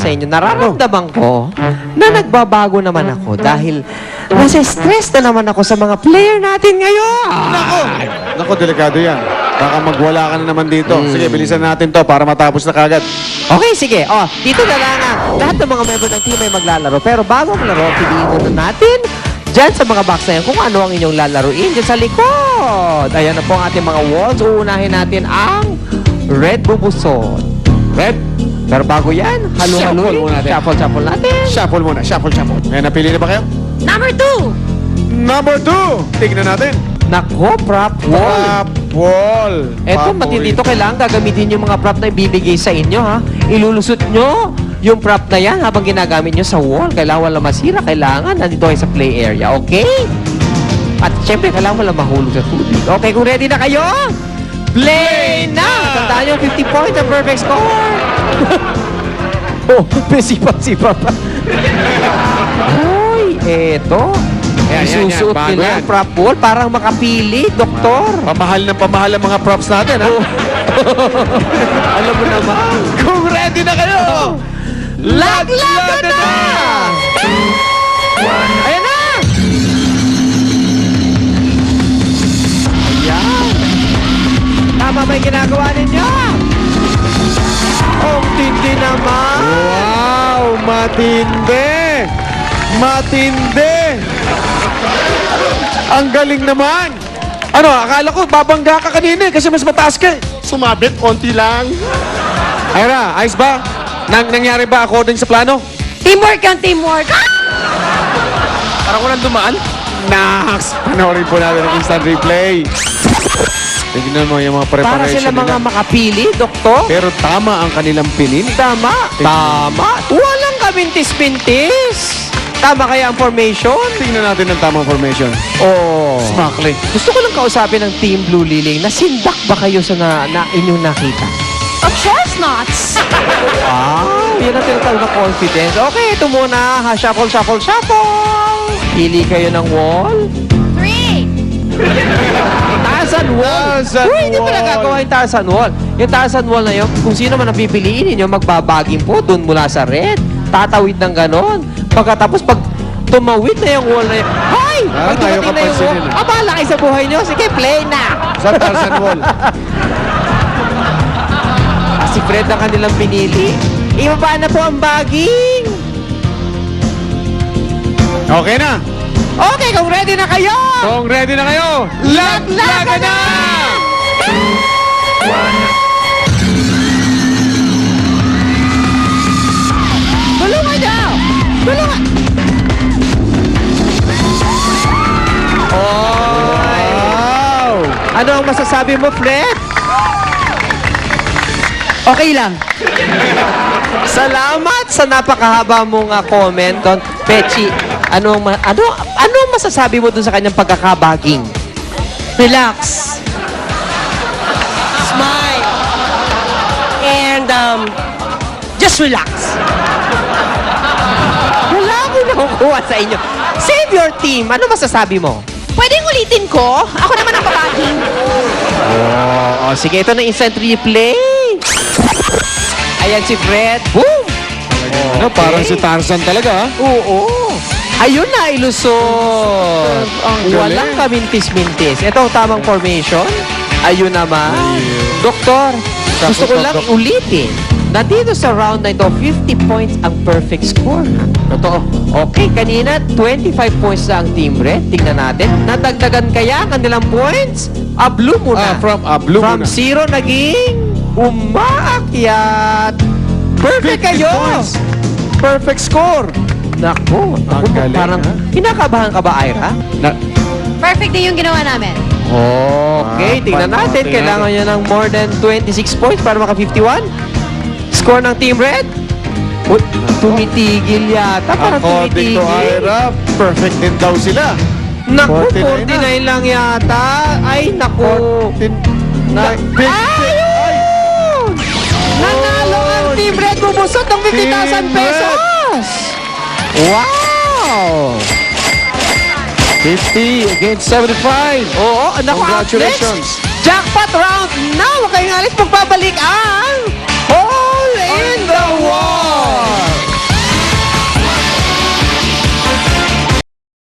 sa inyo, nararamdaman ko na nagbabago naman ako dahil nasa stress na naman ako sa mga player natin ngayon. Nako, delikado yan. Baka magwala ka na naman dito. Sige, bilisan natin to para matapos na kagad. Okay, sige. Oh, dito na lang lahat ng mga member ng team ay maglalaro. Pero bago ang laro, piliin muna natin dyan sa mga box na yan kung ano ang inyong lalaruin dyan sa likod. Ayan na po ang ating mga walls. Uunahin natin ang red bubusod. Red, Pero bago yan, Shuffle muna natin. Shuffle natin. shuffle muna. Shuffle. Ngayon, napili na ba kayo? Number 2. Number 2. Tignan natin. Nako, prop wall. Top wall. Eto, matindi to. Kailangan gagamitin yung mga prop na ibibigay sa inyo, ha? Ilulusot nyo yung prop na yan habang ginagamit nyo sa wall. Kailangan wala masira. Kailangan nandito kayo sa play area, okay? At syempre, kailangan wala mahulog sa tubig. Okay, kung ready na kayo, play na! Tandaan nyo, 50 points ang perfect score. Oh, may sipa-sipa pa. Ay, eto. Yan, Isusuot bago nila yan. ang prop wall. Parang makapili, doktor. Pamahal ang mga props natin, ha? Alam mo naman. Kung ready na kayo, Laglagan na! Ayan na! Ayan. Tama ba yung ginagawa ninyo? Ang tindi naman. Wow, matindi! Matindi! Ang galing naman! Ano, akala ko babangga ka kanina kasi mas mataas ka. Sumabit, konti lang. Ayun na, ayos ba? Nangyari ba according sa plano? Teamwork yan, teamwork. Parang walang dumaan. Nax! Panoorin po natin ang instant replay. Tignan mo yung mga Para preparation sila mga nila. makapili, doktor. Pero tama ang kanilang pinili. Tama. Tama. Walang kabintis-bintis. Tama kaya ang formation? Tingnan natin ang tamang formation. Oh. Smakli. Gusto ko lang kausapin ng Team Blue Liling. Nasindak ba kayo sa na inyong nakita? Of course not. Wow, yun ang tinatawag na confidence. Okay, ito muna. Ha, shuffle. Pili kayo ng wall. 3. Tarzan wall. Tarzan Uy, hindi pa wall. nagagawa yung Tarzan wall. Yung Tarzan wall na yun, kung sino man ang pipiliin ninyo, magbabaging po dun mula sa red. Tatawid ng ganon. Pagkatapos, pag tumawid na yung wall na yun, hay! Pag tayo dumating na yung wall, kapansinin, abala kayo sa buhay nyo. Sige, play na. Sa Tarzan Wall. Si Fred ang kanilang pinili. Ibaba na po ang baging. Okay na. Okay, kung ready na kayo. Kung ready na kayo, Laglagan na! Tulungan niyo! Tulungan! Oy! Wow! Ano ang masasabi mo, Fred? Okay lang. Salamat sa napakahaba mong comment doon. Pechi, ano ang masasabi mo doon sa kanyang pagkakabaging? Relax. Smile. And just relax. Wala akong nakukuha sa inyo. Save your team. Ano masasabi mo? Pwedeng ulitin ko? Ako naman ang babaging. Oh, sige, ito na instant replay. Ayan si Fred. Boom! Ano, parang si Tarzan talaga, ha? Oo. Ayun na, ilusot. Ang galing. Walang kamintis-mintis. Ito ang tamang formation. Ayun naman. Doktor, gusto ko lang ulitin. Nandito sa round na ito, 50 points ang perfect score. Totoo. Okay, kanina 25 points na ang Team Red. Tingnan natin. Nadagdagan kaya ang kanilang points? Blue muna. Blue From muna. 0 naging umaakyat. Perfect 50 kayo. points. Perfect score. Naku, Ang galing, parang ha? kinakabahan ka ba, Ira? Perfect din yung ginawa namin. Okay, tingnan natin. tingnan Kailangan niya ng more than 26 points para maka 51. Score ng Team Red? Uy, tumitigil yata. Parang According to tumitigil. Ira, perfect din daw sila. Naku, 49 na. 49 lang yata. Ay, naku. Ayun! Nanalo ang Team Red. Bumusot ng 50,000 Team pesos. Wow! 50 against 75. Oo, naku, Congratulations. Alex. Jackpot round na! Huwag kayong alis. Magbabalik ang